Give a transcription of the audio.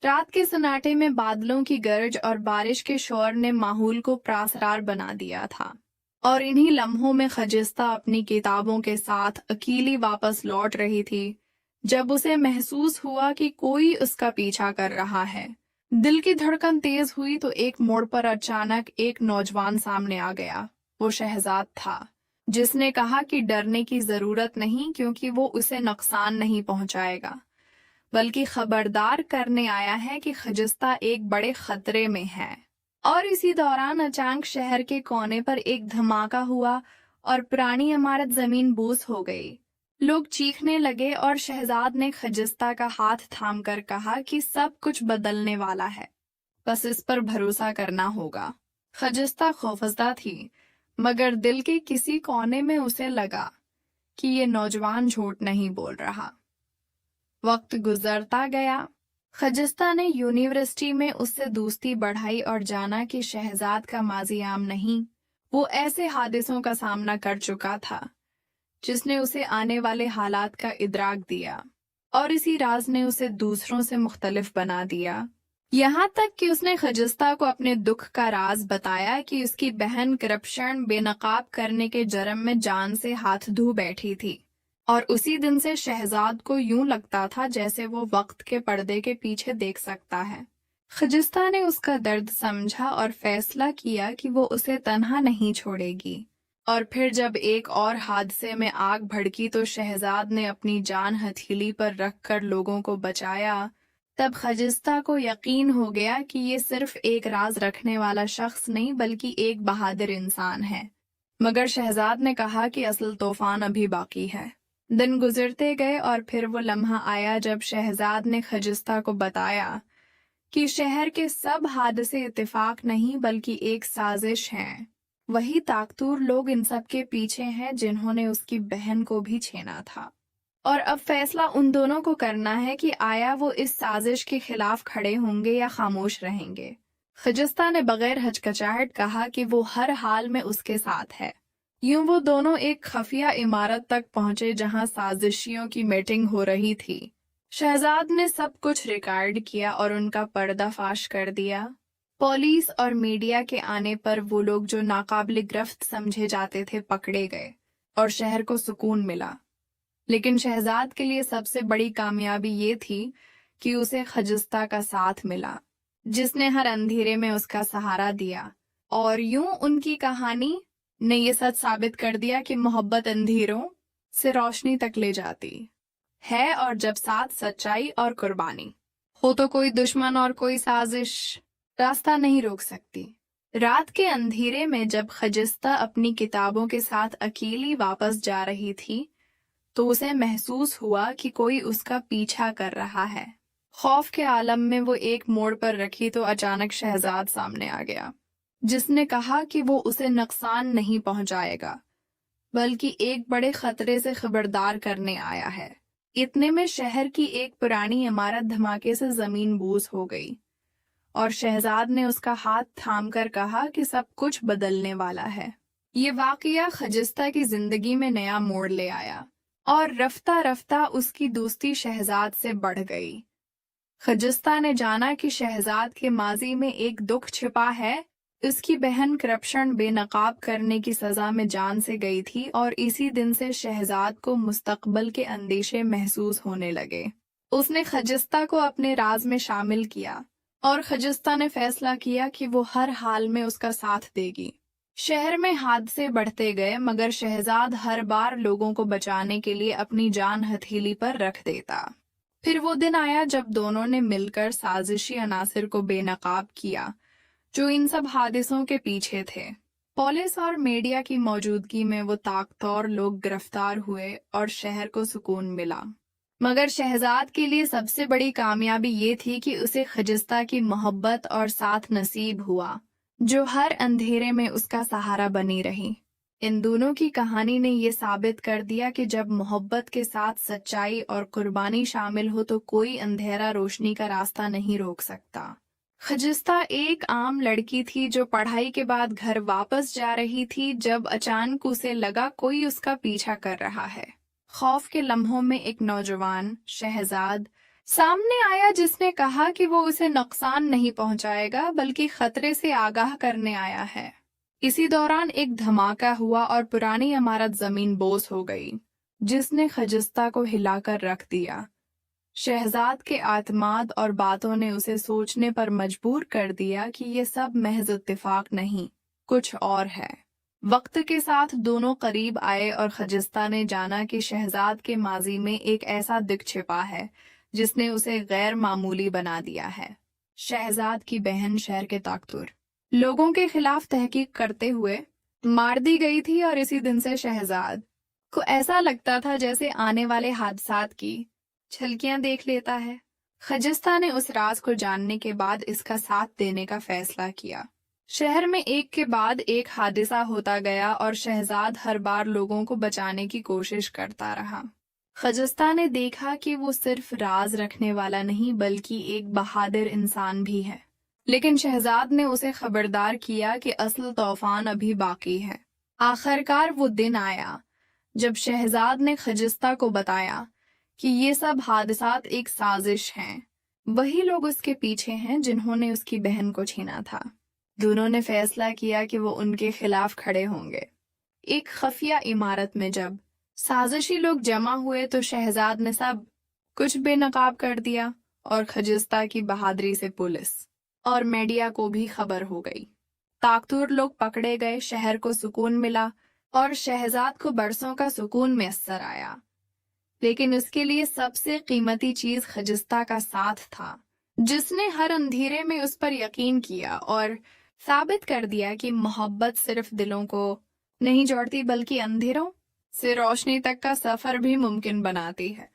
रात के सन्नाटे में बादलों की गरज और बारिश के शोर ने माहौल को प्रासरार बना दिया था, और इन्हीं लम्हों में खजिस्ता अपनी किताबों के साथ अकेली वापस लौट रही थी जब उसे महसूस हुआ कि कोई उसका पीछा कर रहा है। दिल की धड़कन तेज हुई तो एक मोड़ पर अचानक एक नौजवान सामने आ गया। वो शहजाद था, जिसने कहा कि डरने की जरूरत नहीं, क्योंकि वो उसे नुकसान नहीं पहुंचाएगा, बल्कि खबरदार करने आया है कि खजिस्ता एक बड़े खतरे में है। और इसी दौरान अचानक शहर के कोने पर एक धमाका हुआ और पुरानी इमारत जमीन बोस हो गई। लोग चीखने लगे और शहजाद ने खजिस्ता का हाथ थामकर कहा कि सब कुछ बदलने वाला है, बस इस पर भरोसा करना होगा। खजिस्ता खौफजदा थी, मगर दिल के किसी कोने में उसे लगा कि ये नौजवान झूठ नहीं बोल रहा। वक्त गुजरता गया। खजिस्ता ने यूनिवर्सिटी में उससे दोस्ती बढ़ाई और जाना कि शहजाद का माजी आम नहीं, वो ऐसे हादिसों का सामना कर चुका था जिसने उसे आने वाले हालात का इदराक दिया, और इसी राज ने उसे दूसरों से मुख्तलिफ बना दिया। यहाँ तक कि उसने खजिस्ता को अपने दुख का राज बताया कि उसकी बहन करप्शन बेनकाब करने के जुर्म में जान से हाथ धो बैठी थी, और उसी दिन से शहजाद को यूं लगता था जैसे वो वक्त के पर्दे के पीछे देख सकता है। खजिस्ता ने उसका दर्द समझा और फैसला किया कि वो उसे तन्हा नहीं छोड़ेगी। और फिर जब एक और हादसे में आग भड़की तो शहजाद ने अपनी जान हथेली पर रखकर लोगों को बचाया। तब खजिस्ता को यकीन हो गया कि ये सिर्फ एक राज रखने वाला शख्स नहीं, बल्कि एक बहादुर इंसान है। मगर शहजाद ने कहा कि असल तूफान अभी बाकी है। दिन गुजरते गए और फिर वो लम्हा आया जब शहजाद ने खजिस्ता को बताया कि शहर के सब हादसे इत्तेफाक नहीं, बल्कि एक साजिश है। वही ताकतूर लोग इन सब के पीछे हैं जिन्होंने उसकी बहन को भी छीना था, और अब फैसला उन दोनों को करना है कि आया वो इस साजिश के खिलाफ खड़े होंगे या खामोश रहेंगे। खजिस्ता ने बगैर हचकचाहट कहा कि वो हर हाल में उसके साथ है। यूं वो दोनों एक खफिया इमारत तक पहुंचे जहां साजिशियों की मीटिंग हो रही थी। शहजाद ने सब कुछ रिकॉर्ड किया और उनका पर्दाफाश कर दिया। पुलिस और मीडिया के आने पर वो लोग जो नाकाबिल गिरफ्त समझे जाते थे पकड़े गए और शहर को सुकून मिला। लेकिन शहजाद के लिए सबसे बड़ी कामयाबी ये थी कि उसे खजिस्ता का साथ मिला, जिसने हर अंधेरे में उसका सहारा दिया। और यूं उनकी कहानी ने ये सच साबित कर दिया कि मोहब्बत अंधेरों से रोशनी तक ले जाती है, और जब साथ सच्चाई और कुर्बानी हो तो कोई दुश्मन और कोई साजिश रास्ता नहीं रोक सकती। रात के अंधेरे में जब खजिस्ता अपनी किताबों के साथ अकेली वापस जा रही थी तो उसे महसूस हुआ कि कोई उसका पीछा कर रहा है। खौफ के आलम में वो एक मोड़ पर रखी तो अचानक शहजाद सामने आ गया, जिसने कहा कि वो उसे नुकसान नहीं पहुंचाएगा, बल्कि एक बड़े खतरे से खबरदार करने आया है। इतने में शहर की एक पुरानी इमारत धमाके से जमीन बोस हो गई, और शहजाद ने उसका हाथ थामकर कहा कि सब कुछ बदलने वाला है। ये वाकया खजिस्ता की जिंदगी में नया मोड़ ले आया, और रफ्ता रफ्ता उसकी दोस्ती शहजाद से बढ़ गई। खजिस्ता ने जाना कि शहजाद के माजी में एक दुख छिपा है। उसकी बहन करप्शन बेनकाब करने की सजा में जान से गई थी, और इसी दिन से शहजाद को मुस्तकबल के अंदेशे महसूस होने लगे। उसने खजिस्ता को अपने राज में शामिल किया, और खजिस्ता ने फैसला किया कि वो हर हाल में उसका साथ देगी। शहर में हादसे बढ़ते गए, मगर शहजाद हर बार लोगों को बचाने के लिए अपनी जान हथेली पर रख देता। फिर वो दिन आया जब दोनों ने मिलकर साजिशी अनासिर को बेनकाब किया जो इन सब हादिसों के पीछे थे। पुलिस और मीडिया की मौजूदगी में वो ताकतवर लोग गिरफ्तार हुए और शहर को सुकून मिला। मगर शहजाद के लिए सबसे बड़ी कामयाबी ये थी कि उसे खजिस्ता की मोहब्बत और साथ नसीब हुआ, जो हर अंधेरे में उसका सहारा बनी रही। इन दोनों की कहानी ने ये साबित कर दिया कि जब मोहब्बत के साथ सच्चाई और कुर्बानी शामिल हो तो कोई अंधेरा रोशनी का रास्ता नहीं रोक सकता। खजिस्ता एक आम लड़की थी जो पढ़ाई के बाद घर वापस जा रही थी जब अचानक उसे लगा कोई उसका पीछा कर रहा है। खौफ के लम्हों में एक नौजवान शहजाद सामने आया जिसने कहा कि वो उसे नुकसान नहीं पहुंचाएगा बल्कि खतरे से आगाह करने आया है। इसी दौरान एक धमाका हुआ और पुरानी इमारत जमीन बोस हो गई, जिसने खजिस्ता को हिलाकर रख दिया। शहजाद के आत्माद और बातों ने उसे सोचने पर मजबूर कर दिया कि ये सब महज इत्तेफाक नहीं, कुछ और है। वक्त के साथ दोनों करीब आए और खजिस्ता ने जाना कि शहजाद के माजी में एक ऐसा दिख छिपा है जिसने उसे गैर मामूली बना दिया है। शहजाद की बहन शहर के ताकतुर लोगों के खिलाफ तहकीक करते हुए मार दी गई थी और इसी दिन से शहजाद को ऐसा लगता था जैसे आने वाले हादसात की झलकियां देख लेता है। खजिस्ता ने उस राज को जानने के बाद इसका साथ देने का फैसला किया। शहर में एक के बाद एक हादसा होता गया और शहजाद हर बार लोगों को बचाने की कोशिश करता रहा। खजिस्ता ने देखा कि वो सिर्फ राज रखने वाला नहीं बल्कि एक बहादुर इंसान भी है, लेकिन शहजाद ने उसे खबरदार किया कि असल तूफान अभी बाकी है। आखिरकार वो दिन आया जब शहजाद ने खजिस्ता को बताया कि ये सब हादसात एक साजिश हैं। वही लोग उसके पीछे हैं जिन्होंने उसकी बहन को छीना था। दोनों ने फैसला किया कि वो उनके खिलाफ खड़े होंगे। एक खफिया इमारत में जब साजिशी लोग जमा हुए तो शहजाद ने सब कुछ बेनकाब कर दिया और खजिस्ता की बहादुरी से पुलिस और मीडिया को भी खबर हो गई। ताकतूर लोग पकड़े गए, शहर को सुकून मिला और शहजाद को बरसों का सुकून मैसर आया। लेकिन उसके लिए सबसे कीमती चीज खजिस्ता का साथ था, जिसने हर अंधेरे में उस पर यकीन किया और साबित कर दिया कि मोहब्बत सिर्फ दिलों को नहीं जोड़ती बल्कि अंधेरों से रोशनी तक का सफर भी मुमकिन बनाती है।